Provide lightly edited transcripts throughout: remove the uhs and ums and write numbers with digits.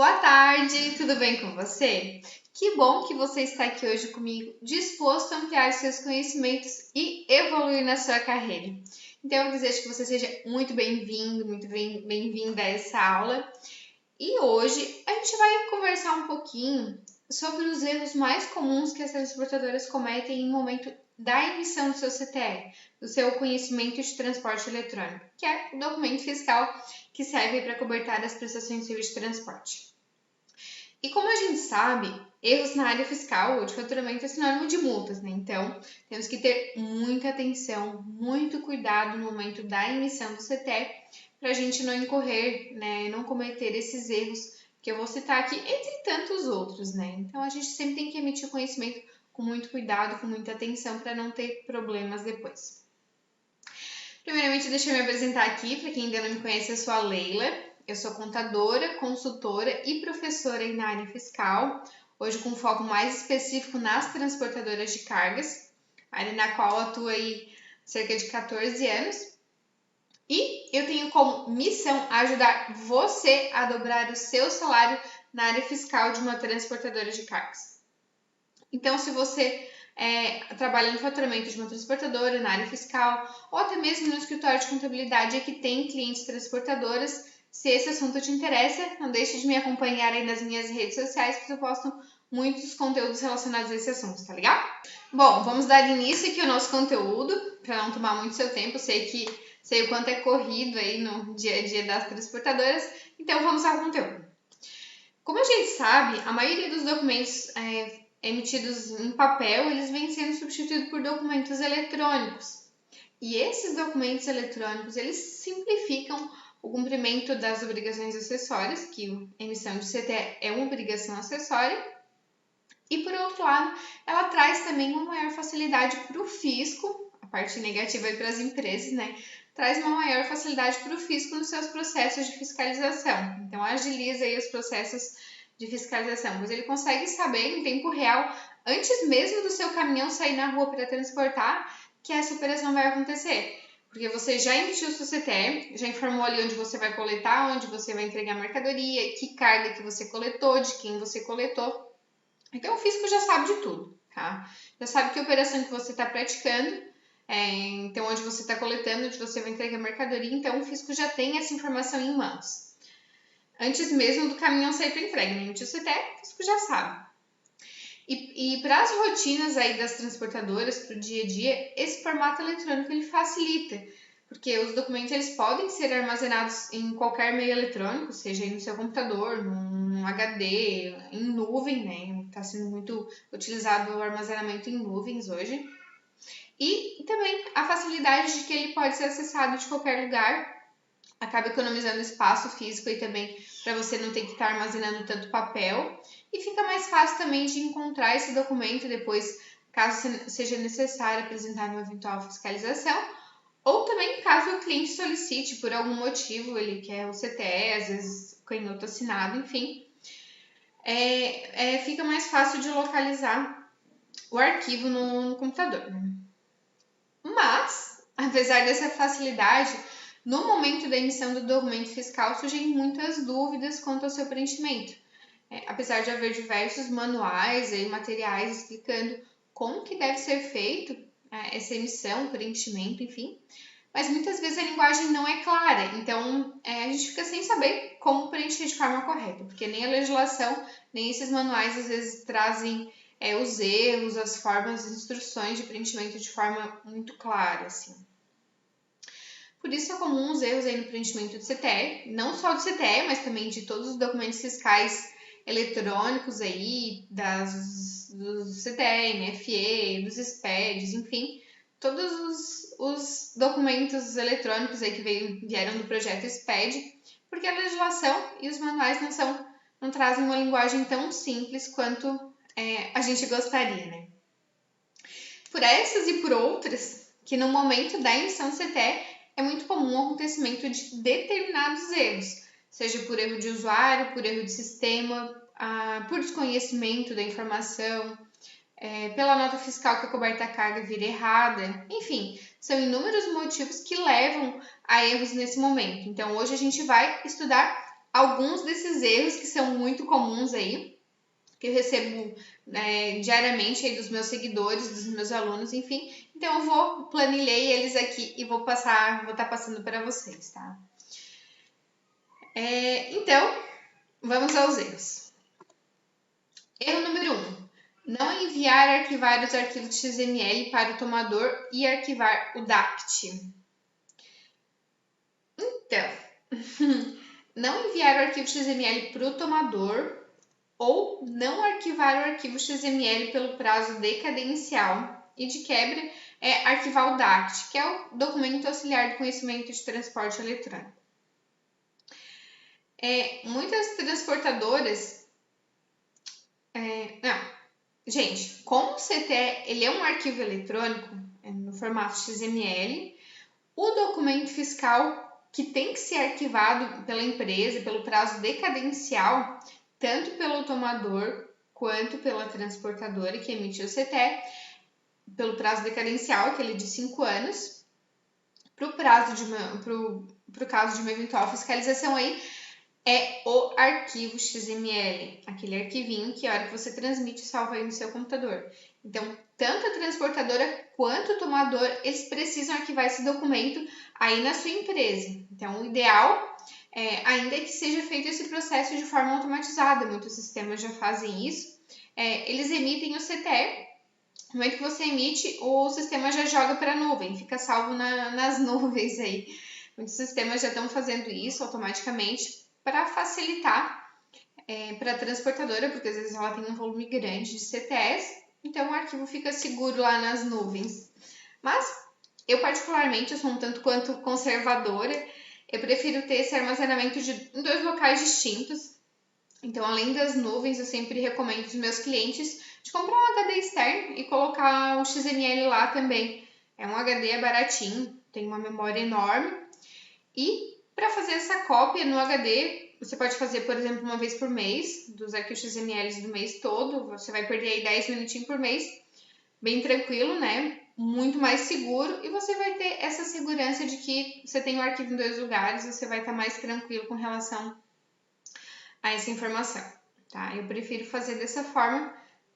Boa tarde, tudo bem com você? Que bom que você está aqui hoje comigo, disposto a ampliar seus conhecimentos e evoluir na sua carreira. Então, eu desejo que você seja muito bem-vindo, muito bem-vinda a essa aula. E hoje a gente vai conversar um pouquinho sobre os erros mais comuns que as transportadoras cometem em momento da emissão do seu CTE, do seu conhecimento de transporte eletrônico, que é o documento fiscal que serve para cobertar as prestações de serviço de transporte. E como a gente sabe, erros na área fiscal ou de faturamento é sinônimo de multas, né? Então, temos que ter muita atenção, muito cuidado no momento da emissão do CTE para a gente não incorrer, né? Não cometer esses erros que eu vou citar aqui, entre tantos outros, né? Então, a gente sempre tem que emitir o conhecimento com muito cuidado, com muita atenção para não ter problemas depois. Primeiramente, deixa eu me apresentar aqui, para quem ainda não me conhece, eu sou a Leila. Eu sou contadora, consultora e professora na área fiscal, hoje com foco mais específico nas transportadoras de cargas, área na qual atuo aí cerca de 14 anos. E eu tenho como missão ajudar você a dobrar o seu salário na área fiscal de uma transportadora de cargas. Então, se você trabalha no faturamento de uma transportadora, na área fiscal, ou até mesmo no escritório de contabilidade que tem clientes transportadoras, se esse assunto te interessa, não deixe de me acompanhar aí nas minhas redes sociais, porque eu posto muitos conteúdos relacionados a esse assunto, tá legal? Bom, vamos dar início aqui ao nosso conteúdo, para não tomar muito seu tempo, sei o quanto é corrido aí no dia a dia das transportadoras, então vamos ao conteúdo. Como a gente sabe, a maioria dos documentos emitidos em papel, eles vêm sendo substituídos por documentos eletrônicos. E esses documentos eletrônicos, eles simplificam o cumprimento das obrigações acessórias, que a emissão de CTE é uma obrigação acessória, e por outro lado, ela traz também uma maior facilidade para o fisco, a parte negativa aí para as empresas, né? Traz uma maior facilidade para o fisco nos seus processos de fiscalização. Então, agiliza aí os processos de fiscalização, pois ele consegue saber em tempo real, antes mesmo do seu caminhão sair na rua para transportar, que essa operação vai acontecer. Porque você já emitiu o seu CTE, já informou ali onde você vai coletar, onde você vai entregar a mercadoria, que carga que você coletou, de quem você coletou. Então, o fisco já sabe de tudo, tá? Já sabe que operação que você está praticando, então onde você está coletando, onde você vai entregar a mercadoria. Então, o fisco já tem essa informação em mãos. Antes mesmo do caminhão sair para entrega, né? Emitiu o CTE, o fisco já sabe. E para as rotinas aí das transportadoras, para o dia a dia, esse formato eletrônico ele facilita, porque os documentos eles podem ser armazenados em qualquer meio eletrônico, seja aí no seu computador, num HD, em nuvem, né? Está sendo muito utilizado o armazenamento em nuvens hoje. E também a facilidade de que ele pode ser acessado de qualquer lugar, acaba economizando espaço físico e também para você não ter que estar armazenando tanto papel. E fica mais fácil também de encontrar esse documento depois, caso seja necessário apresentar uma eventual fiscalização. Ou também caso o cliente solicite por algum motivo, ele quer o CTE, às vezes canhoto assinado, enfim. Fica mais fácil de localizar o arquivo no computador. Mas, apesar dessa facilidade, no momento da emissão do documento fiscal surgem muitas dúvidas quanto ao seu preenchimento. Apesar de haver diversos manuais e materiais explicando como que deve ser feito essa emissão, preenchimento, enfim, mas muitas vezes a linguagem não é clara, então a gente fica sem saber como preencher de forma correta, porque nem a legislação, nem esses manuais às vezes trazem os erros, as formas, as instruções de preenchimento de forma muito clara, assim. Por isso é comum os erros aí no preenchimento do CTE, não só do CTE, mas também de todos os documentos fiscais eletrônicos aí, do CTE, NFE, dos SPEDs, enfim, todos os documentos eletrônicos aí que vieram do projeto SPED, porque a legislação e os manuais não trazem uma linguagem tão simples quanto a gente gostaria, né? Por essas e por outras, que no momento da emissão do CTE é muito comum o acontecimento de determinados erros, seja por erro de usuário, por erro de sistema, por desconhecimento da informação, pela nota fiscal que a coberta carga vira errada, enfim, são inúmeros motivos que levam a erros nesse momento. Então, hoje a gente vai estudar alguns desses erros que são muito comuns aí, que eu recebo diariamente aí dos meus seguidores, dos meus alunos, enfim. Então eu planilhei eles aqui e vou estar passando para vocês, tá? Então, vamos aos erros. Erro número 1. Não enviar e arquivar os arquivos XML para o tomador e arquivar o DACT. Então, não enviar o arquivo XML para o tomador ou não arquivar o arquivo XML pelo prazo decadencial e, de quebra, arquivar o DACT, que é o Documento Auxiliar de Conhecimento de Transporte Eletrônico. Muitas transportadoras... Gente, como o CTE ele é um arquivo eletrônico no formato XML, o documento fiscal que tem que ser arquivado pela empresa pelo prazo decadencial, tanto pelo tomador quanto pela transportadora que emitiu o CTE, pelo prazo decadencial, aquele de 5 anos, para o caso de uma eventual fiscalização aí, é o arquivo XML, aquele arquivinho que a hora que você transmite salva aí no seu computador. Então, tanto a transportadora quanto o tomador, eles precisam arquivar esse documento aí na sua empresa. Então, o ideal ainda é que seja feito esse processo de forma automatizada. Muitos sistemas já fazem isso. Eles emitem o CTE. No momento que você emite, o sistema já joga para a nuvem, fica salvo nas nuvens aí. Muitos sistemas já estão fazendo isso automaticamente para facilitar para a transportadora, porque às vezes ela tem um volume grande de CTS, então o arquivo fica seguro lá nas nuvens. Mas eu particularmente, eu sou um tanto quanto conservadora, eu prefiro ter esse armazenamento em 2 locais distintos. Então, além das nuvens, eu sempre recomendo aos meus clientes de comprar um HD externo e colocar o XML lá também. É um HD baratinho, tem uma memória enorme. E para fazer essa cópia no HD, você pode fazer, por exemplo, uma vez por mês, dos arquivos XML do mês todo. Você vai perder aí 10 minutinhos por mês, bem tranquilo, né? Muito mais seguro. E você vai ter essa segurança de que você tem o arquivo em 2 lugares, você vai estar mais tranquilo com relação a essa informação, tá? Eu prefiro fazer dessa forma,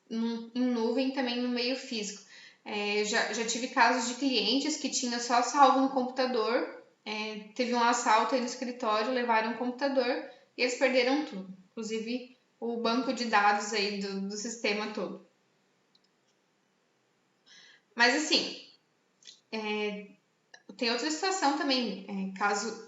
em nuvem, também no meio físico. Já tive casos de clientes que tinham só salvo no computador, teve um assalto aí no escritório, levaram o computador e eles perderam tudo, inclusive o banco de dados aí do sistema todo. Mas assim, tem outra situação também, caso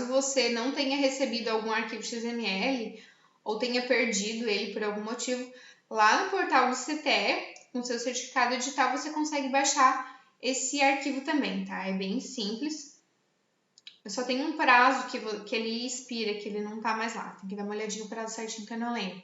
você não tenha recebido algum arquivo XML ou tenha perdido ele por algum motivo, lá no portal do CTE, com seu certificado digital, você consegue baixar esse arquivo também, tá? É bem simples. Eu só tenho um prazo que ele expira, que ele não tá mais lá. Tem que dar uma olhadinha no prazo certinho que eu não lembro.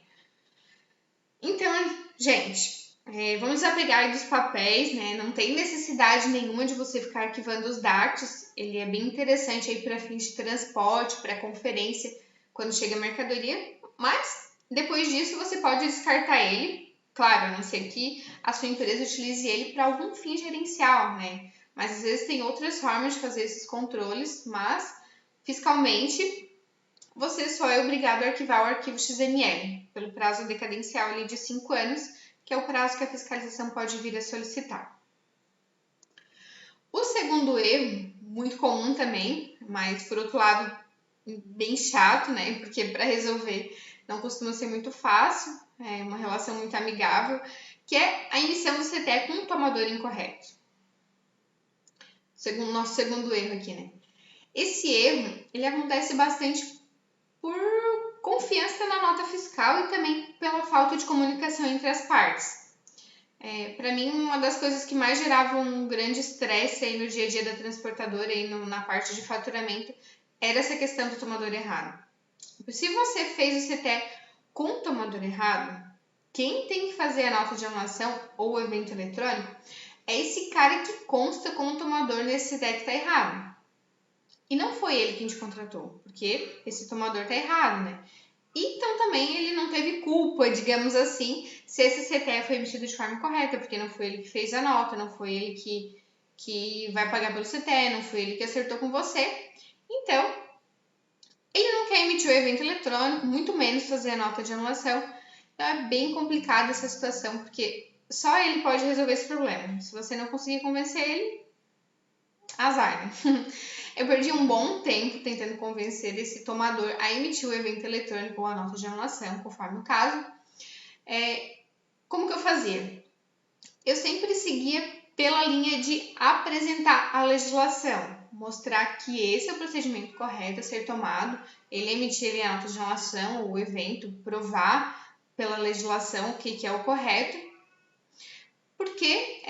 Então, gente, vamos desapegar dos papéis, né? Não tem necessidade nenhuma de você ficar arquivando os DARTs. Ele é bem interessante aí para fins de transporte, para conferência, quando chega a mercadoria. Mas, depois disso, você pode descartar ele. Claro, a não ser que a sua empresa utilize ele para algum fim gerencial, né? Mas, às vezes, tem outras formas de fazer esses controles, mas, fiscalmente, você só é obrigado a arquivar o arquivo XML, pelo prazo decadencial ali de 5 anos, que é o prazo que a fiscalização pode vir a solicitar. O segundo erro, muito comum também, mas por outro lado bem chato, né? Porque para resolver não costuma ser muito fácil, é uma relação muito amigável, que é a emissão do CTE com um tomador incorreto. Nosso segundo erro aqui, né? Esse erro, ele acontece bastante por confiança na nota fiscal e também pela falta de comunicação entre as partes. Para mim, uma das coisas que mais gerava um grande estresse aí no dia a dia da transportadora aí na parte de faturamento era essa questão do tomador errado. Se você fez o CTE com o tomador errado, quem tem que fazer a nota de anulação ou o evento eletrônico é esse cara que consta como tomador nesse CTE que está errado. E não foi ele quem te contratou, porque esse tomador está errado, né? Então também ele não teve culpa, digamos assim, se esse CTE foi emitido de forma correta, porque não foi ele que fez a nota, não foi ele que vai pagar pelo CTE, não foi ele que acertou com você. Então, Ele não quer emitir o evento eletrônico, muito menos fazer a nota de anulação. Então é bem complicada essa situação, porque só ele pode resolver esse problema. Se você não conseguir convencer ele, azar, né? Eu perdi um bom tempo tentando convencer esse tomador a emitir o evento eletrônico ou a nota de anulação, conforme o caso. Como que eu fazia? Eu sempre seguia pela linha de apresentar a legislação, mostrar que esse é o procedimento correto a ser tomado, ele emitir a nota de anulação ou o evento, provar pela legislação o que é o correto, porque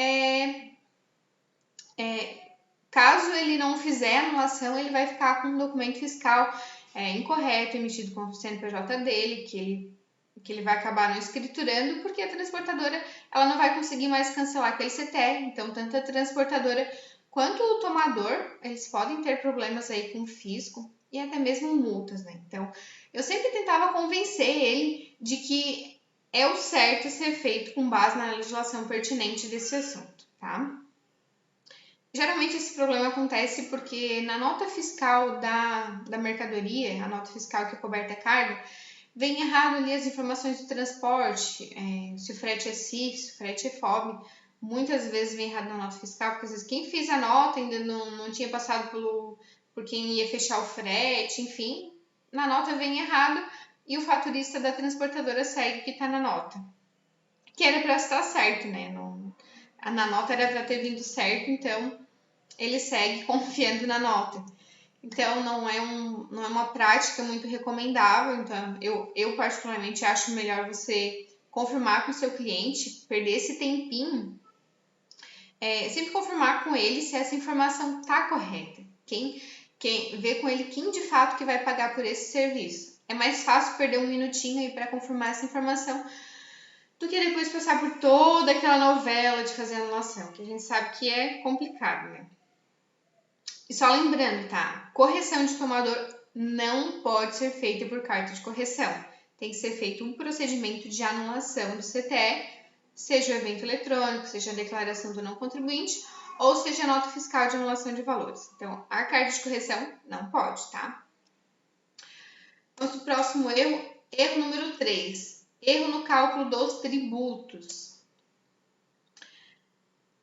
caso ele não fizer a anulação, ele vai ficar com um documento fiscal incorreto, emitido com o CNPJ dele, que ele vai acabar não escriturando, porque a transportadora ela não vai conseguir mais cancelar aquele CTE. Então, tanto a transportadora quanto o tomador, eles podem ter problemas aí com o fisco e até mesmo multas, né? Então, eu sempre tentava convencer ele de que é o certo a ser feito com base na legislação pertinente desse assunto, tá? Geralmente esse problema acontece porque na nota fiscal da mercadoria, a nota fiscal que é coberta a carga, vem errado ali as informações do transporte, se o frete é CIF, se o frete é FOB, muitas vezes vem errado na nota fiscal, porque às vezes quem fez a nota ainda não tinha passado por quem ia fechar o frete, enfim, na nota vem errado e o faturista da transportadora segue o que está na nota. Que era para estar certo, né? Na nota era para ter vindo certo, então ele segue confiando na nota. Então, não é uma prática muito recomendável. Então, eu particularmente acho melhor você confirmar com o seu cliente, perder esse tempinho, sempre confirmar com ele se essa informação está correta. Ver com ele quem de fato que vai pagar por esse serviço. É mais fácil perder um minutinho aí para confirmar essa informação do que depois passar por toda aquela novela de fazer anulação, que a gente sabe que é complicado, né? E só lembrando, tá? Correção de tomador não pode ser feita por carta de correção. Tem que ser feito um procedimento de anulação do CTE, seja o evento eletrônico, seja a declaração do não contribuinte, ou seja a nota fiscal de anulação de valores. Então, a carta de correção não pode, tá? Nosso próximo erro número 3. Erro no cálculo dos tributos.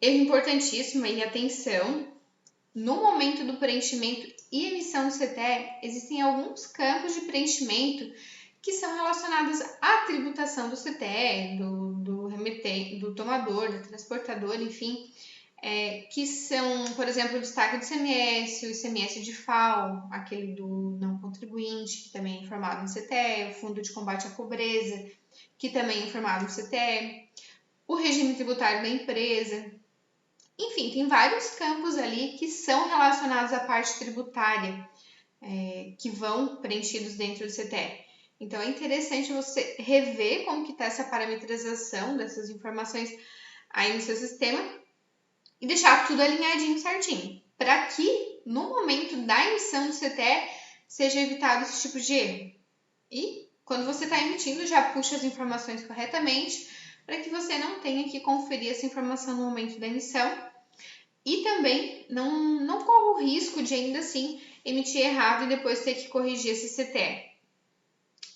Erro importantíssimo aí, atenção. No momento do preenchimento e emissão do CTE, existem alguns campos de preenchimento que são relacionados à tributação do CTE, do remetente, do tomador, do transportador, enfim, que são, por exemplo, o destaque do ICMS, o ICMS de FAO, aquele do não contribuinte, que também é informado no CTE, o Fundo de Combate à Pobreza, que também é informado no CTE, o regime tributário da empresa. Enfim, tem vários campos ali que são relacionados à parte tributária, que vão preenchidos dentro do CTE. Então, é interessante você rever como que está essa parametrização dessas informações aí no seu sistema e deixar tudo alinhadinho certinho, para que no momento da emissão do CTE seja evitado esse tipo de erro. E quando você está emitindo, já puxa as informações corretamente, para que você não tenha que conferir essa informação no momento da emissão. E também não corra o risco de ainda assim emitir errado e depois ter que corrigir esse CTE.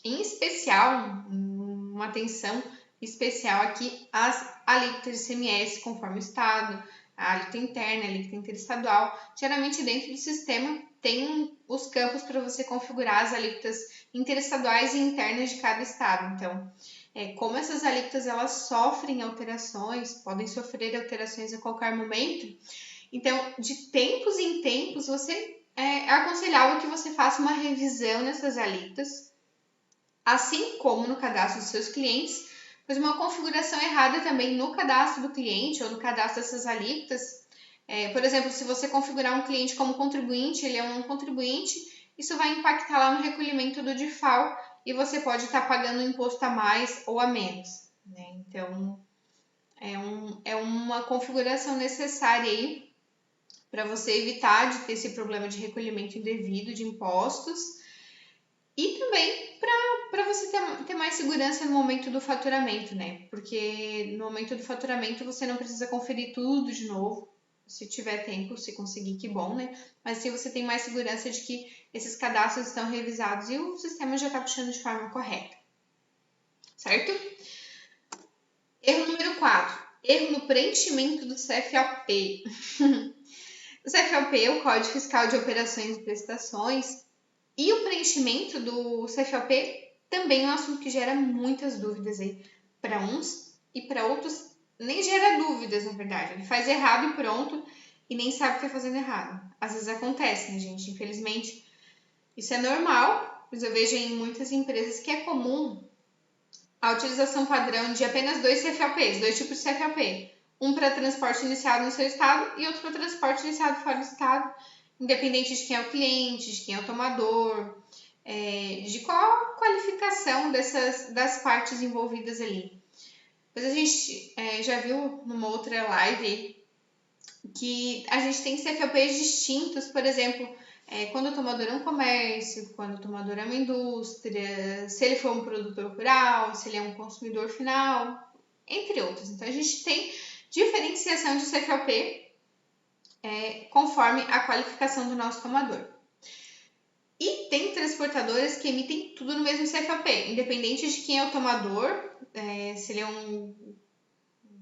Em especial, uma atenção especial aqui às alíquotas de ICMS conforme o estado, a alíquota interna, a alíquota interestadual. Geralmente dentro do sistema tem os campos para você configurar as alíquotas interestaduais e internas de cada estado. Então, como essas alíquotas elas sofrem alterações, podem sofrer alterações a qualquer momento, então, de tempos em tempos, é aconselhável que você faça uma revisão nessas alíquotas, assim como no cadastro dos seus clientes, pois uma configuração errada também no cadastro do cliente ou no cadastro dessas alíquotas, por exemplo, se você configurar um cliente como contribuinte, ele é um não contribuinte, isso vai impactar lá no recolhimento do DIFAL e você pode estar pagando um imposto a mais ou a menos, né? Então, é uma configuração necessária aí para você evitar de ter esse problema de recolhimento indevido de impostos e também para você ter mais segurança no momento do faturamento, né? Porque no momento do faturamento você não precisa conferir tudo de novo. Se tiver tempo, se conseguir, que bom, né? Mas se você tem mais segurança de que esses cadastros estão revisados e o sistema já está puxando de forma correta. Certo? Erro número 4. Erro no preenchimento do CFOP. O CFOP é o Código Fiscal de Operações e Prestações. E o preenchimento do CFOP também é um assunto que gera muitas dúvidas aí para uns e para outros nem gera dúvidas, na verdade. Ele faz errado e pronto e nem sabe o que está fazendo errado. Às vezes acontece, né, gente? Infelizmente, isso é normal, mas eu vejo em muitas empresas que é comum a utilização padrão de apenas 2 CFOPs, 2 tipos de CFOP. Um para transporte iniciado no seu estado e outro para transporte iniciado fora do estado, independente de quem é o cliente, de quem é o tomador, de qual a qualificação das partes envolvidas ali. Mas a gente já viu numa outra live que a gente tem CFOPs distintos, por exemplo, quando o tomador é um comércio, quando o tomador é uma indústria, se ele for um produtor rural, se ele é um consumidor final, entre outros. Então, a gente tem diferenciação de CFOP conforme a qualificação do nosso tomador. E tem transportadoras que emitem tudo no mesmo CFOP, independente de quem é o tomador, se ele é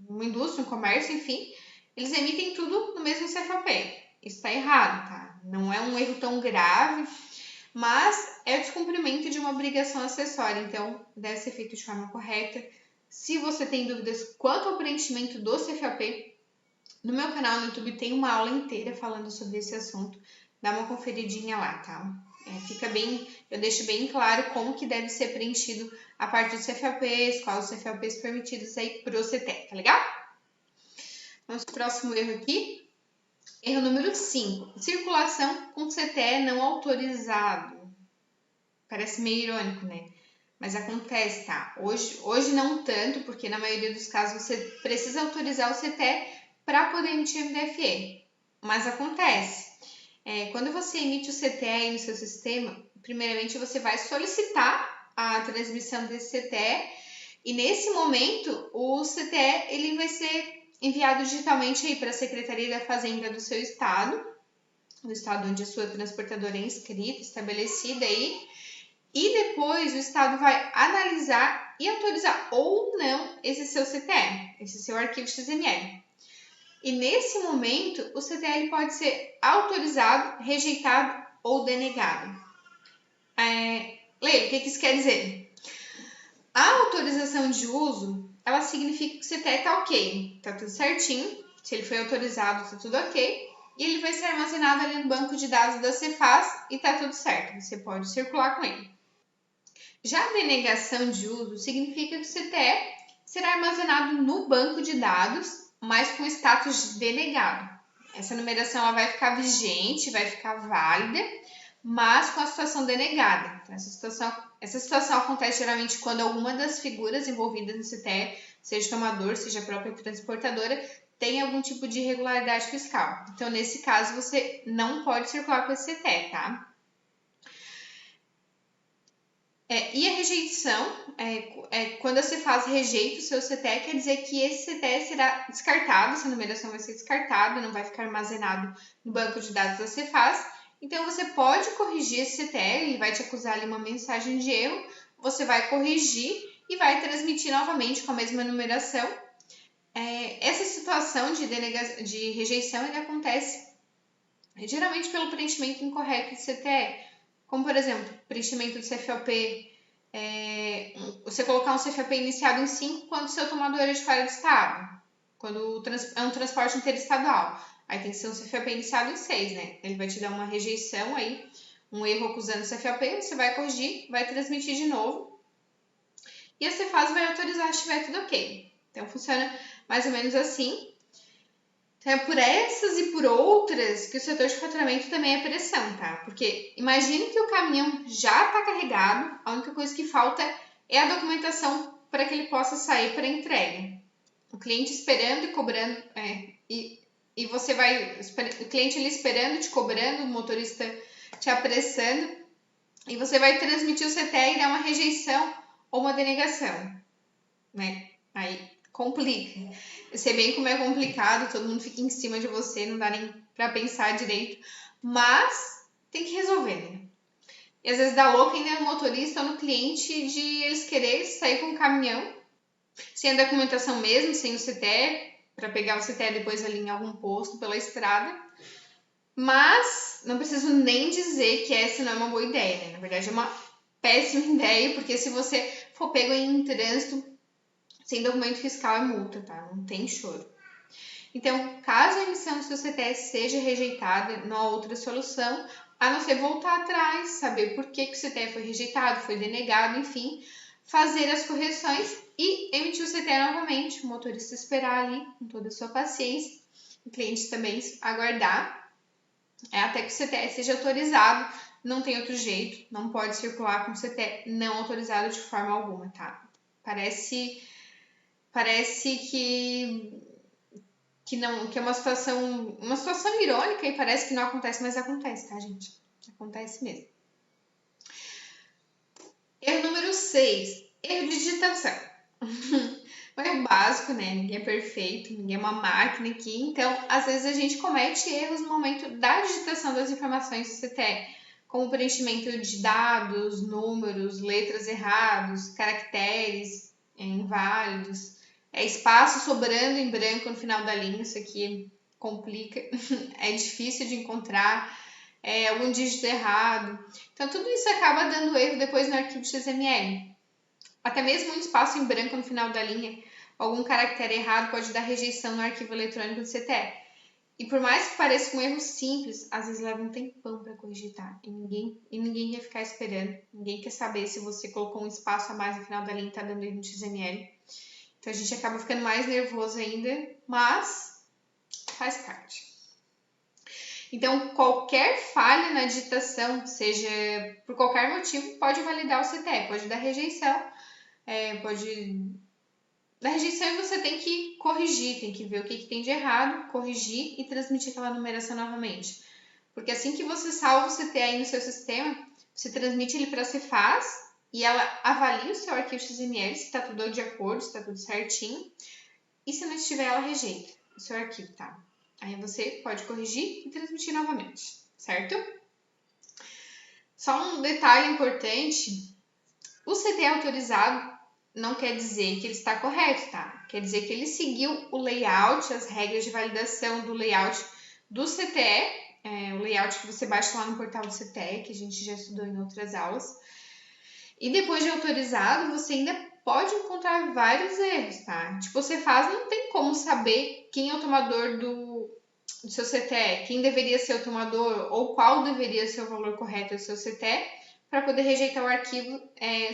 uma indústria, um comércio, enfim, eles emitem tudo no mesmo CFOP. Isso está errado, tá? Não é um erro tão grave, mas é o descumprimento de uma obrigação acessória, então deve ser feito de forma correta. Se você tem dúvidas quanto ao preenchimento do CFOP, no meu canal no YouTube tem uma aula inteira falando sobre esse assunto. Dá uma conferidinha lá, tá? Eu deixo bem claro como que deve ser preenchido a parte dos CFOPs, quais os CFOPs permitidos aí pro CTE, tá legal? Vamos pro próximo erro aqui. Erro número 5. Circulação com CTE não autorizado. Parece meio irônico, né? Mas acontece, tá? Hoje não tanto, porque na maioria dos casos você precisa autorizar o CTE para poder emitir MDFE. Mas acontece. Quando você emite o CTE no seu sistema, primeiramente você vai solicitar a transmissão desse CTE e nesse momento o CTE ele vai ser enviado digitalmente aí para a Secretaria da Fazenda do seu estado, no estado onde a sua transportadora é inscrita, estabelecida aí, e depois o estado vai analisar e autorizar ou não esse seu CTE, esse seu arquivo XML. E nesse momento, o CTE pode ser autorizado, rejeitado ou denegado. Leila, o que isso quer dizer? A autorização de uso, ela significa que o CTE está ok, está tudo certinho. Se ele foi autorizado, está tudo ok. E ele vai ser armazenado ali no banco de dados da Cefaz e está tudo certo. Você pode circular com ele. Já a denegação de uso significa que o CTE será armazenado no banco de dados, mas com status denegado. Essa numeração ela vai ficar vigente, vai ficar válida, mas com a situação denegada. Então, essa situação acontece geralmente quando alguma das figuras envolvidas no CTE, seja o tomador, seja a própria transportadora, tem algum tipo de irregularidade fiscal. Então, nesse caso, você não pode circular com esse CTE, tá? E a rejeição, quando a Cefaz rejeita o seu CTE, quer dizer que esse CTE será descartado, essa numeração vai ser descartada, não vai ficar armazenado no banco de dados da Cefaz. Então, você pode corrigir esse CTE, ele vai te acusar ali uma mensagem de erro, você vai corrigir e vai transmitir novamente com a mesma numeração. Essa situação de rejeição ele acontece geralmente pelo preenchimento incorreto de CTE. Como, por exemplo, preenchimento do CFOP, você colocar um CFOP iniciado em 5 quando o seu tomador é de fora do estado, quando é um transporte interestadual. Aí tem que ser um CFOP iniciado em 6, né? Ele vai te dar uma rejeição aí, um erro acusando o CFOP, você vai corrigir, vai transmitir de novo. E a Cefaz vai autorizar se estiver tudo ok. Então, funciona mais ou menos assim. Então, é por essas e por outras que o setor de faturamento também é pressão, tá? Porque imagine que o caminhão já está carregado, a única coisa que falta é a documentação para que ele possa sair para entrega. O cliente esperando e cobrando, e você vai, o cliente ali esperando, te cobrando, o motorista te apressando, e você vai transmitir o CTE e dar uma rejeição ou uma denegação, né? Aí complica. Eu sei bem como é complicado, todo mundo fica em cima de você, não dá nem pra pensar direito, mas tem que resolver, né? E às vezes dá louca ainda no motorista ou no cliente de eles quererem sair com o caminhão, sem a documentação mesmo, sem o CTE, para pegar o CTE depois ali em algum posto pela estrada. Mas não preciso nem dizer que essa não é uma boa ideia, né? Na verdade é uma péssima ideia, porque se você for pego em trânsito sem documento fiscal é multa, tá? Não tem choro. Então, caso a emissão do seu CTE seja rejeitada, não há outra solução a não ser voltar atrás, saber por que o CTE foi rejeitado, foi denegado, enfim, fazer as correções e emitir o CTE novamente. O motorista esperar ali com toda a sua paciência, o cliente também aguardar até que o CTE seja autorizado. Não tem outro jeito, não pode circular com o CTE não autorizado de forma alguma, tá? Parece que não, que é uma situação irônica e parece que não acontece, mas acontece, tá, gente? Acontece mesmo. Erro número 6, erro de digitação. Um erro básico, né? Ninguém é perfeito, ninguém é uma máquina aqui, então às vezes a gente comete erros no momento da digitação das informações do CTE, como preenchimento de dados, números, letras errados, caracteres inválidos, espaço sobrando em branco no final da linha, isso aqui complica, é difícil de encontrar, algum dígito errado. Então tudo isso acaba dando erro depois no arquivo XML. Até mesmo um espaço em branco no final da linha, algum caractere errado pode dar rejeição no arquivo eletrônico do CTE. E por mais que pareça um erro simples, às vezes leva um tempão para corrigir, tá? E ninguém quer ficar esperando, ninguém quer saber se você colocou um espaço a mais no final da linha e tá dando erro no XML. Então a gente acaba ficando mais nervoso ainda, mas faz parte. Então, qualquer falha na digitação, seja por qualquer motivo, pode validar o CTE, pode dar rejeição, pode dar rejeição e você tem que corrigir, tem que ver o que tem de errado, corrigir e transmitir aquela numeração novamente. Porque assim que você salva o CTE aí no seu sistema, você transmite ele para a Cefaz e ela avalia o seu arquivo XML, se está tudo de acordo, se está tudo certinho. E se não estiver, ela rejeita o seu arquivo, tá? Aí você pode corrigir e transmitir novamente, certo? Só um detalhe importante, o CTE autorizado não quer dizer que ele está correto, tá? Quer dizer que ele seguiu o layout, as regras de validação do layout do CTE, o layout que você baixa lá no portal do CTE, que a gente já estudou em outras aulas. E depois de autorizado, você ainda pode encontrar vários erros, tá? Tipo, você não tem como saber quem é o tomador do seu CTE, quem deveria ser o tomador ou qual deveria ser o valor correto do seu CTE para poder rejeitar o arquivo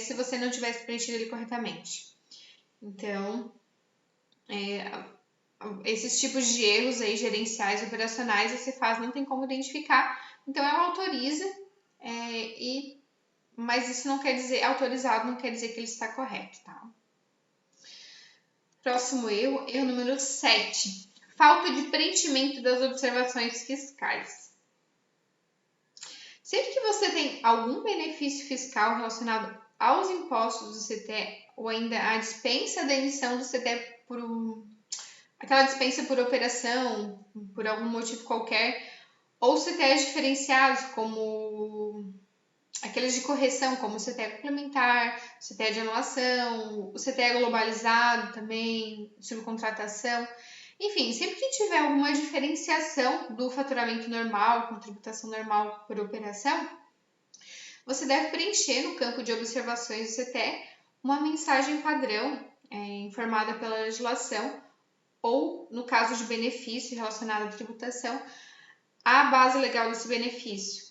se você não tivesse preenchido ele corretamente. Então, esses tipos de erros aí, gerenciais, operacionais, a Cefaz não tem como identificar. Então, ela autoriza, mas isso não quer dizer, autorizado não quer dizer que ele está correto, tá? Próximo erro, erro número 7. Falta de preenchimento das observações fiscais. Sempre que você tem algum benefício fiscal relacionado aos impostos do CTE ou ainda a dispensa da emissão do CTE aquela dispensa por operação, por algum motivo qualquer, ou CTEs diferenciados, como aqueles de correção, como o CTE complementar, o CTE de anulação, o CTE globalizado também, subcontratação. Enfim, sempre que tiver alguma diferenciação do faturamento normal, com tributação normal por operação, você deve preencher no campo de observações do CTE uma mensagem padrão informada pela legislação ou, no caso de benefício relacionado à tributação, a base legal desse benefício.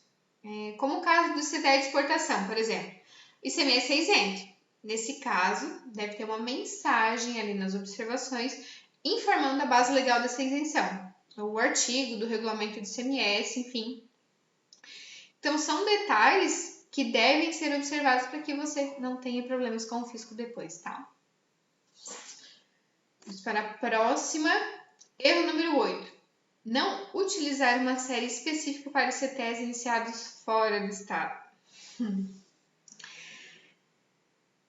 Como o caso do CTE de exportação, por exemplo. ICMS é isento. Nesse caso, deve ter uma mensagem ali nas observações informando a base legal dessa isenção, o artigo do regulamento do ICMS, enfim. Então, são detalhes que devem ser observados para que você não tenha problemas com o fisco depois, tá? Vamos para a próxima. Erro número 8. Não utilizar uma série específica para os CTEs iniciados fora do estado.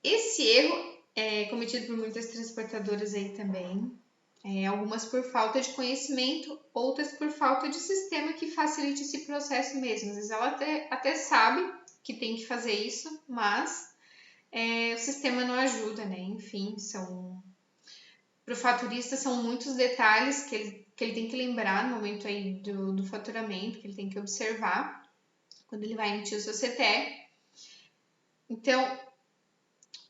Esse erro é cometido por muitas transportadoras aí também. Algumas por falta de conhecimento, outras por falta de sistema que facilite esse processo mesmo. Às vezes ela até sabe que tem que fazer isso, mas o sistema não ajuda, né? Enfim, para o faturista são muitos detalhes que ele tem que lembrar no momento aí do faturamento, que ele tem que observar quando ele vai emitir o seu CTE. Então,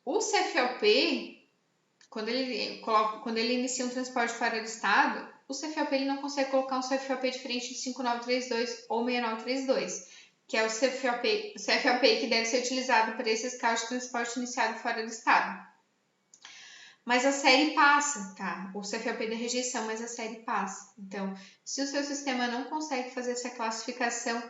o CFLP, quando ele inicia um transporte fora do estado, o CFLP ele não consegue colocar um CFLP diferente de 5932 ou 6932, que é o CFLP que deve ser utilizado para esses casos de transporte iniciado fora do estado. Mas a série passa, tá? O CFLP da rejeição, mas a série passa. Então, se o seu sistema não consegue fazer essa classificação,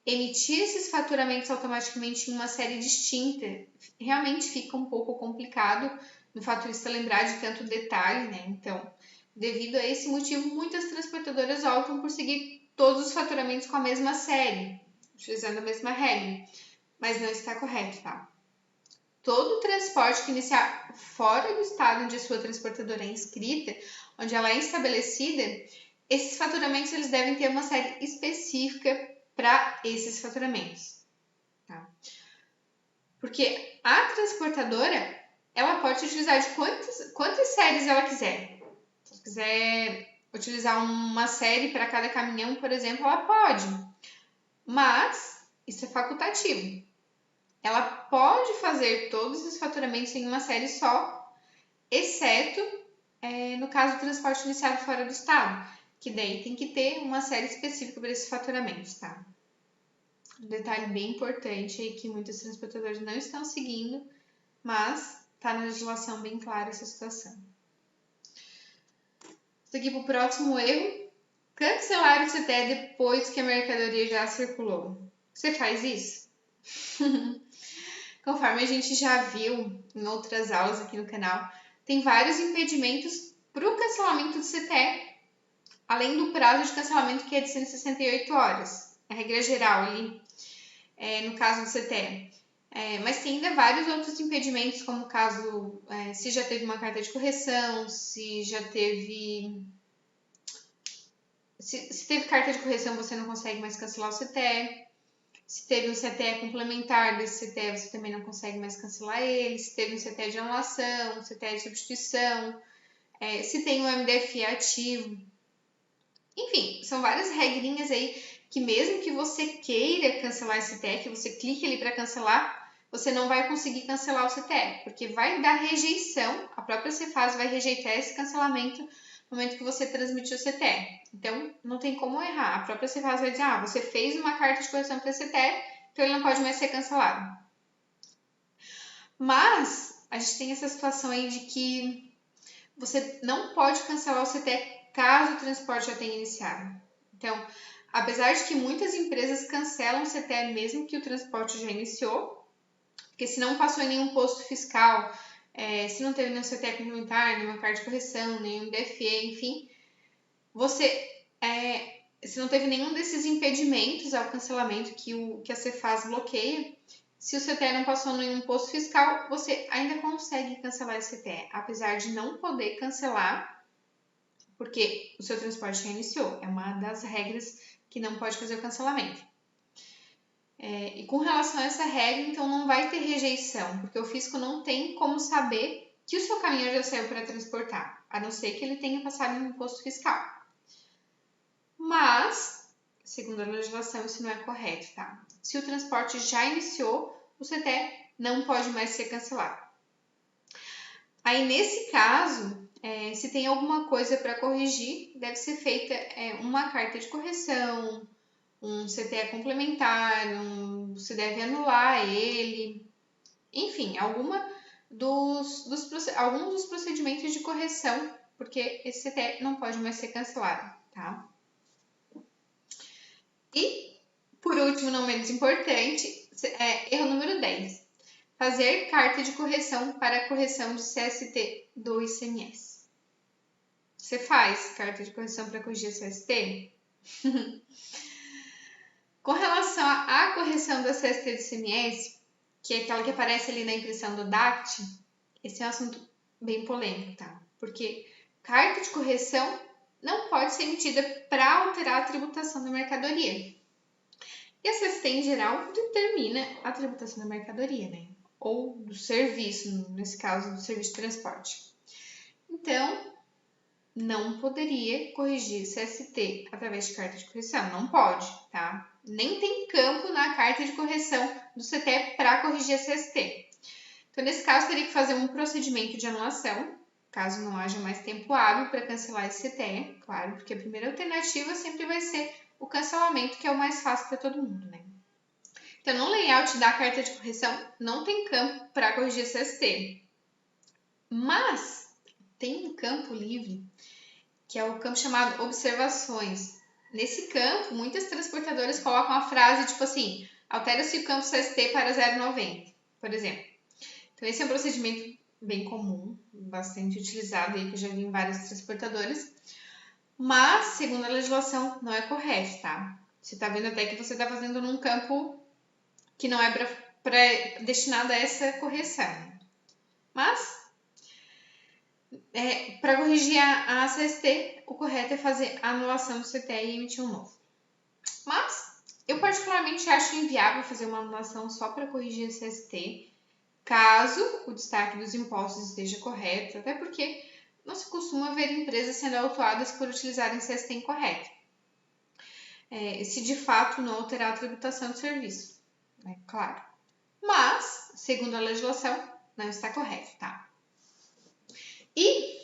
emitir esses faturamentos automaticamente em uma série distinta, realmente fica um pouco complicado no faturista lembrar de tanto detalhe, né? Então, devido a esse motivo, muitas transportadoras optam por seguir todos os faturamentos com a mesma série, utilizando a mesma regra, mas não está correto, tá? Todo transporte que iniciar fora do estado onde a sua transportadora é inscrita, onde ela é estabelecida, esses faturamentos eles devem ter uma série específica para esses faturamentos. Tá? Porque a transportadora ela pode utilizar de quantas séries ela quiser. Se ela quiser utilizar uma série para cada caminhão, por exemplo, ela pode. Mas isso é facultativo. Ela pode fazer todos os faturamentos em uma série só, exceto no caso do transporte iniciado fora do estado, que daí tem que ter uma série específica para esses faturamentos, tá? Um detalhe bem importante aí que muitos transportadores não estão seguindo, mas está na legislação bem clara essa situação. Aqui para o próximo erro, cancelar o CTE depois que a mercadoria já circulou. Você faz isso? Conforme a gente já viu em outras aulas aqui no canal, tem vários impedimentos para o cancelamento do CTE, além do prazo de cancelamento que é de 168 horas. A regra geral ali, no caso do CTE. Mas tem ainda vários outros impedimentos, como o caso se já teve uma carta de correção, se teve carta de correção, você não consegue mais cancelar o CTE. Se teve um CTE complementar desse CTE, você também não consegue mais cancelar ele. Se teve um CTE de anulação, um CTE de substituição, se tem um MDFI ativo. Enfim, são várias regrinhas aí que mesmo que você queira cancelar esse CTE, que você clique ali para cancelar, você não vai conseguir cancelar o CTE, porque vai dar rejeição, a própria Cefaz vai rejeitar esse cancelamento no momento que você transmitiu o CTE. Então, não tem como errar. A própria Cefaz vai dizer, você fez uma carta de correção para CTE, então ele não pode mais ser cancelado. Mas, a gente tem essa situação aí de que você não pode cancelar o CTE caso o transporte já tenha iniciado. Então, apesar de que muitas empresas cancelam o CTE mesmo que o transporte já iniciou, porque se não passou em nenhum posto fiscal, se não teve nenhum CTE complementar, nenhuma carta de correção, nenhum DFE, enfim, se não teve nenhum desses impedimentos ao cancelamento que a Cefaz bloqueia, se o CTE não passou em nenhum posto fiscal, você ainda consegue cancelar esse CTE, apesar de não poder cancelar, porque o seu transporte já iniciou. É uma das regras que não pode fazer o cancelamento. E com relação a essa regra, então não vai ter rejeição, porque o fisco não tem como saber que o seu caminhão já saiu para transportar, a não ser que ele tenha passado em um imposto fiscal. Mas, segundo a legislação, isso não é correto, tá? Se o transporte já iniciou, o CTE não pode mais ser cancelado. Aí, nesse caso, se tem alguma coisa para corrigir, deve ser feita uma carta de correção, um CTE complementar, se deve anular ele, enfim, alguns dos procedimentos de correção, porque esse CTE não pode mais ser cancelado, tá? E, por último, não menos importante, erro número 10. Fazer carta de correção para a correção de CST do ICMS. Você faz carta de correção para corrigir CST? Com relação à correção da CST do ICMS, que é aquela que aparece ali na impressão do DACT, esse é um assunto bem polêmico, tá? Porque carta de correção não pode ser emitida para alterar a tributação da mercadoria. E a CST, em geral, determina a tributação da mercadoria, né? Ou do serviço, nesse caso, do serviço de transporte. Então, não poderia corrigir CST através de carta de correção. Não pode, tá? Nem tem campo na carta de correção do CTE para corrigir a CST. Então, nesse caso, teria que fazer um procedimento de anulação, caso não haja mais tempo hábil para cancelar esse CTE, claro, porque a primeira alternativa sempre vai ser o cancelamento, que é o mais fácil para todo mundo, né? Então, no layout da carta de correção, não tem campo para corrigir a CST. Mas tem um campo livre, que é o campo chamado observações. Nesse campo, muitas transportadoras colocam a frase tipo assim, altera-se o campo CST para 0,90, por exemplo. Então, esse é um procedimento bem comum, bastante utilizado aí, que eu já vi em várias transportadoras. Mas, segundo a legislação, não é correto, tá? Você tá vendo até que você tá fazendo num campo que não é destinado a essa correção. Mas, para corrigir a CST, o correto é fazer a anulação do CTE e emitir um novo. Mas, eu particularmente acho inviável fazer uma anulação só para corrigir a CST, caso o destaque dos impostos esteja correto, até porque não se costuma ver empresas sendo autuadas por utilizarem CST incorreto. Se de fato não alterar a tributação do serviço, né? Claro. Mas, segundo a legislação, não está correto, tá? E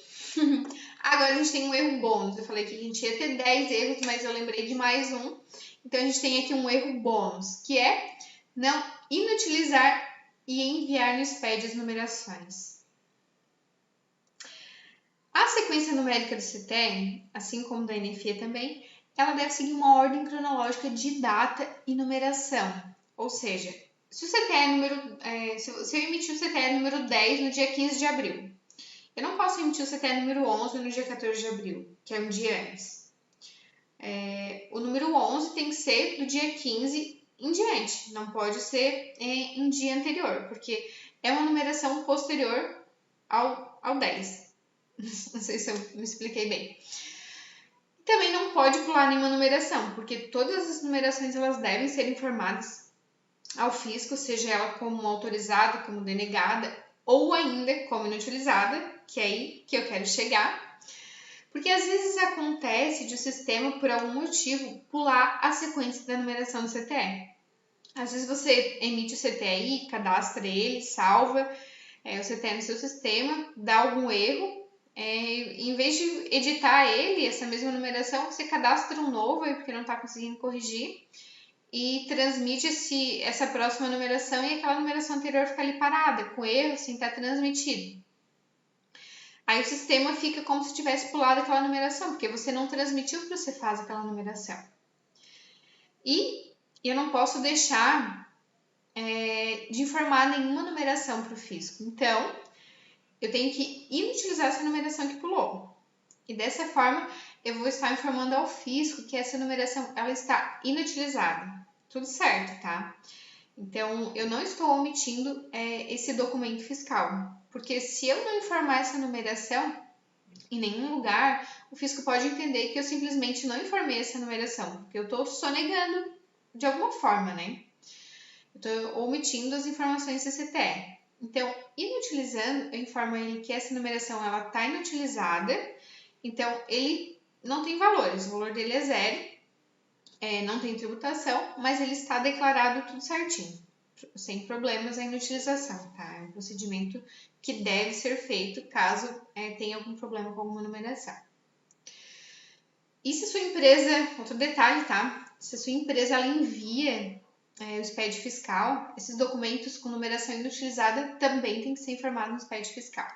agora a gente tem um erro bônus. Eu falei que a gente ia ter 10 erros, mas eu lembrei de mais um. Então a gente tem aqui um erro bônus, que é não inutilizar e enviar no SPED as numerações. A sequência numérica do CTE, assim como da NFE também, ela deve seguir uma ordem cronológica de data e numeração. Ou seja, se o CTE se eu emitir o CTE número 10 no dia 15 de abril, eu não posso emitir o CTE número 11 no dia 14 de abril, que é um dia antes. O número 11 tem que ser do dia 15 em diante, não pode ser em dia anterior, porque é uma numeração posterior ao 10. Não sei se eu me expliquei bem. Também não pode pular nenhuma numeração, porque todas as numerações elas devem ser informadas ao fisco, seja ela como autorizada, como denegada, ou ainda como inutilizada, que é aí que eu quero chegar. Porque às vezes acontece de o sistema, por algum motivo, pular a sequência da numeração do CTE. Às vezes você emite o CTE, cadastra ele, salva o CTE no seu sistema, dá algum erro. Em vez de editar ele, essa mesma numeração, você cadastra um novo, porque não está conseguindo corrigir, e transmite essa próxima numeração e aquela numeração anterior fica ali parada, com erro, sem estar transmitido. Aí o sistema fica como se tivesse pulado aquela numeração, porque você não transmitiu para o Cefaz aquela numeração. E eu não posso deixar de informar nenhuma numeração para o fisco. Então, eu tenho que inutilizar essa numeração que pulou. E dessa forma, eu vou estar informando ao fisco que essa numeração ela está inutilizada. Tudo certo, tá? Então, eu não estou omitindo esse documento fiscal. Porque se eu não informar essa numeração em nenhum lugar, o fisco pode entender que eu simplesmente não informei essa numeração, porque eu estou sonegando de alguma forma, né? Eu estou omitindo as informações CCTE. Então, inutilizando, eu informo ele que essa numeração está inutilizada, então ele não tem valores, o valor dele é zero, não tem tributação, mas ele está declarado tudo certinho, sem problemas a inutilização, tá? É um procedimento que deve ser feito caso tenha algum problema com alguma numeração. E se sua empresa, outro detalhe, tá? Se a sua empresa ela envia o SPED fiscal, esses documentos com numeração inutilizada também tem que ser informado no SPED fiscal.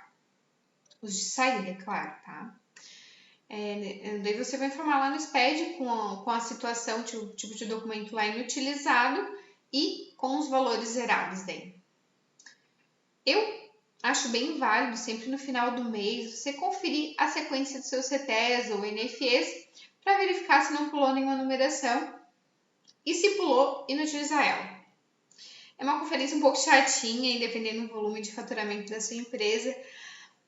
Os de saída, claro, tá? Daí você vai informar lá no SPED com a situação, tipo de documento lá inutilizado e com os valores zerados daí. Eu acho bem válido, sempre no final do mês, você conferir a sequência dos seus CTEs ou NFEs para verificar se não pulou nenhuma numeração e se pulou, inutilizar ela. É uma conferência um pouco chatinha, dependendo do volume de faturamento da sua empresa,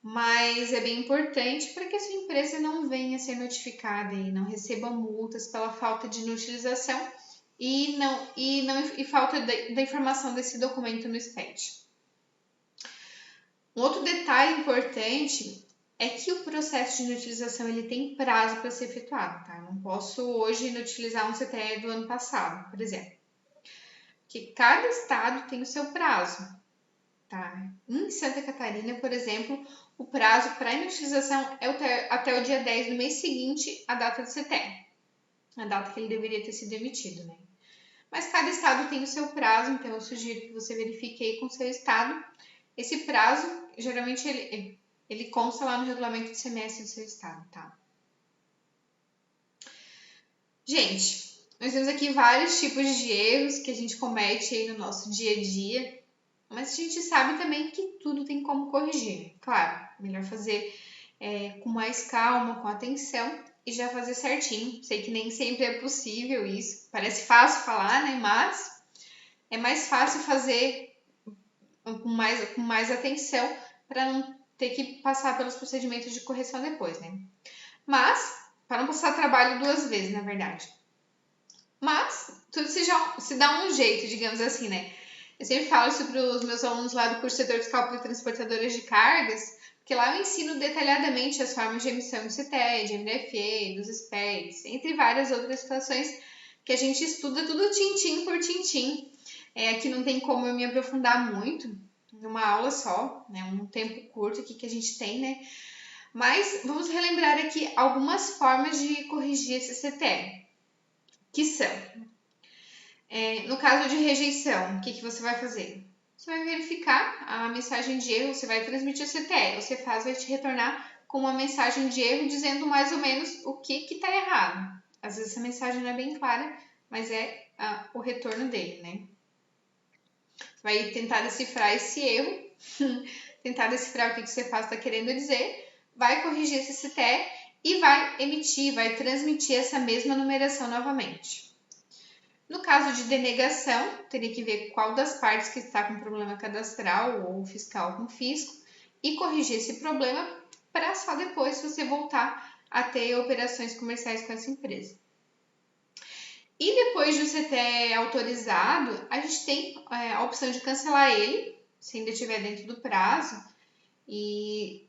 mas é bem importante para que a sua empresa não venha a ser notificada e não receba multas pela falta de inutilização e falta da informação desse documento no SPED. Um outro detalhe importante é que o processo de inutilização ele tem prazo para ser efetuado, tá? Eu não posso hoje inutilizar um CTE do ano passado, por exemplo, porque cada estado tem o seu prazo, tá? Em Santa Catarina, por exemplo, o prazo para inutilização é até o dia 10 do mês seguinte à data do CTE, a data que ele deveria ter sido emitido, né? Mas cada estado tem o seu prazo, então eu sugiro que você verifique aí com o seu estado. Esse prazo, geralmente, ele consta lá no regulamento de semestre do seu estado, tá? Gente, nós temos aqui vários tipos de erros que a gente comete aí no nosso dia a dia, mas a gente sabe também que tudo tem como corrigir. Claro, melhor fazer com mais calma, com atenção e já fazer certinho. Sei que nem sempre é possível isso, parece fácil falar, né? Mas é mais fácil fazer com mais atenção para não ter que passar pelos procedimentos de correção depois, né? Mas, para não passar trabalho duas vezes, na verdade. Mas, tudo se dá um jeito, digamos assim, né? Eu sempre falo isso para os meus alunos lá do curso Setor Fiscal para Transportadoras de Cargas, porque lá eu ensino detalhadamente as formas de emissão de CTE, de MDFE, dos SPEDs, entre várias outras situações que a gente estuda tudo tintim por tintim. Aqui não tem como eu me aprofundar muito numa aula só, né? Um tempo curto aqui que a gente tem, né? Mas vamos relembrar aqui algumas formas de corrigir esse CTE, que são, no caso de rejeição, o que você vai fazer? Você vai verificar a mensagem de erro, você vai transmitir o CTE, o Cefaz vai te retornar com uma mensagem de erro dizendo mais ou menos o que está errado. Às vezes essa mensagem não é bem clara, mas é o retorno dele, né? Você vai tentar decifrar esse erro, tentar decifrar o que o Cefaz está querendo dizer, vai corrigir esse CTE e vai transmitir essa mesma numeração novamente. No caso de denegação, teria que ver qual das partes que está com problema cadastral ou fiscal com fisco e corrigir esse problema para só depois você voltar a ter operações comerciais com essa empresa. E depois do CTE autorizado, a gente tem a opção de cancelar ele, se ainda estiver dentro do prazo, e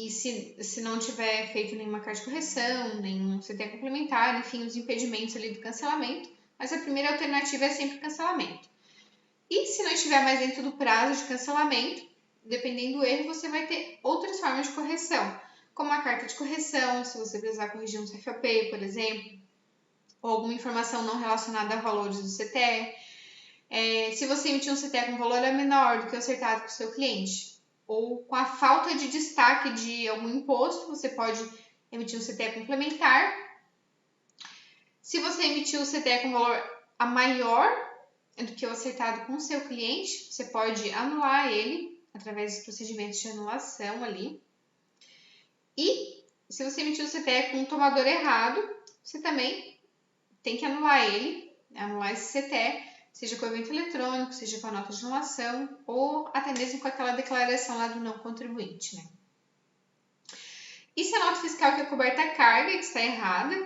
se não tiver feito nenhuma carta de correção, nenhum CTE complementar, enfim, os impedimentos ali do cancelamento, mas a primeira alternativa é sempre o cancelamento. E se não estiver mais dentro do prazo de cancelamento, dependendo do erro, você vai ter outras formas de correção, como a carta de correção, se você precisar corrigir um CFAP, por exemplo, ou alguma informação não relacionada a valores do CTE. Se você emitir um CTE com valor menor do que o acertado com o seu cliente, ou com a falta de destaque de algum imposto, você pode emitir um CTE complementar. Se você emitir o CTE com valor maior do que o acertado com o seu cliente, você pode anular ele através dos procedimentos de anulação ali. E se você emitir o CTE com um tomador errado, você também tem que anular esse CTE, seja com o evento eletrônico, seja com a nota de anulação, ou até mesmo com aquela declaração lá do não contribuinte, né? E se a nota fiscal que é coberta a carga que está errada,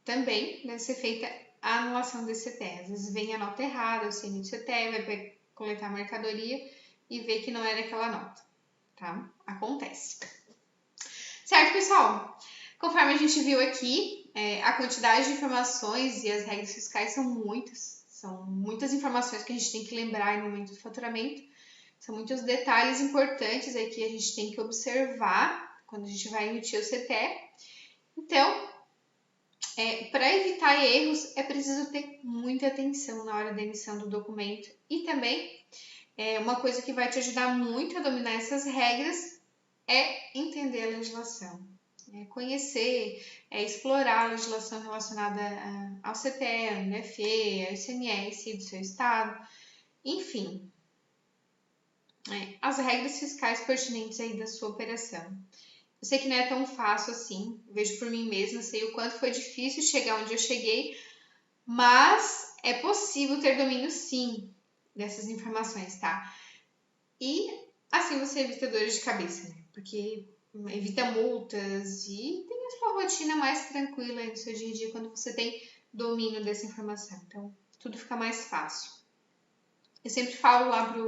também deve ser feita a anulação desse CTE. Às vezes vem a nota errada, você emite o CTE, vai coletar a mercadoria e vê que não era aquela nota, tá? Acontece. Certo, pessoal? Conforme a gente viu aqui, a quantidade de informações e as regras fiscais são muitas informações que a gente tem que lembrar no momento do faturamento. São muitos detalhes importantes aí que a gente tem que observar quando a gente vai emitir o CTE. Então, para evitar erros, é preciso ter muita atenção na hora da emissão do documento. E também, uma coisa que vai te ajudar muito a dominar essas regras é entender a legislação. Conhecer, explorar a legislação relacionada ao CTE, ao MDFE, ao ICMS do seu estado, enfim, as regras fiscais pertinentes aí da sua operação. Eu sei que não é tão fácil assim, vejo por mim mesma, sei o quanto foi difícil chegar onde eu cheguei, mas é possível ter domínio sim. dessas informações, tá? E assim você evita dores de cabeça, né? Porque evita multas e tem a sua rotina mais tranquila aí no seu dia a dia quando você tem domínio dessa informação. Então, tudo fica mais fácil. Eu sempre falo lá para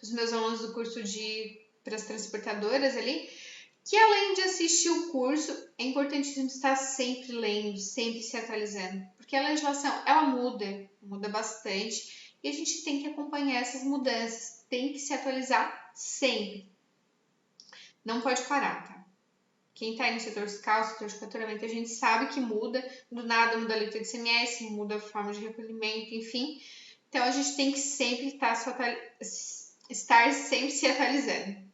os meus alunos do curso para as transportadoras ali, que além de assistir o curso, é importante a gente estar sempre lendo, sempre se atualizando, porque a legislação, ela muda bastante, e a gente tem que acompanhar essas mudanças, tem que se atualizar sempre. Não pode parar, tá? Quem está aí no setor fiscal, setor de faturamento, a gente sabe que muda, do nada muda a letra de ICMS, muda a forma de recolhimento, enfim. Então, a gente tem que sempre estar sempre se atualizando.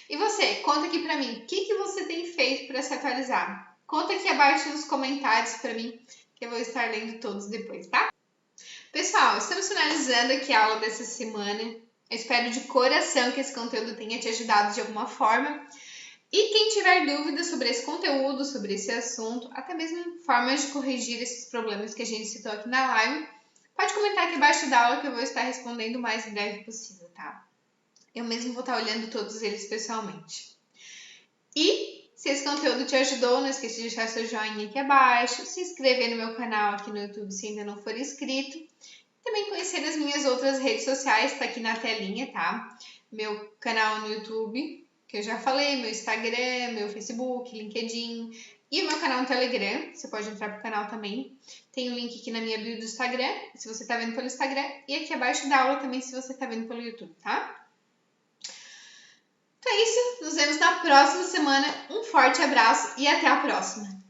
E você, conta aqui pra mim, o que você tem feito para se atualizar? Conta aqui abaixo nos comentários pra mim, que eu vou estar lendo todos depois, tá? Pessoal, estamos finalizando aqui a aula dessa semana. Eu espero de coração que esse conteúdo tenha te ajudado de alguma forma. E quem tiver dúvidas sobre esse conteúdo, sobre esse assunto, até mesmo formas de corrigir esses problemas que a gente citou aqui na live, pode comentar aqui abaixo da aula que eu vou estar respondendo o mais breve possível, tá? Eu mesmo vou estar olhando todos eles pessoalmente. E se esse conteúdo te ajudou, não esqueça de deixar seu joinha aqui abaixo, se inscrever no meu canal aqui no YouTube se ainda não for inscrito. Também conhecer as minhas outras redes sociais, tá aqui na telinha, tá? Meu canal no YouTube, que eu já falei, meu Instagram, meu Facebook, LinkedIn e o meu canal no Telegram. Você pode entrar pro canal também. Tem o link aqui na minha bio do Instagram, se você tá vendo pelo Instagram, e aqui abaixo da aula também, se você tá vendo pelo YouTube, tá? Então é isso, nos vemos na próxima semana. Um forte abraço e até a próxima!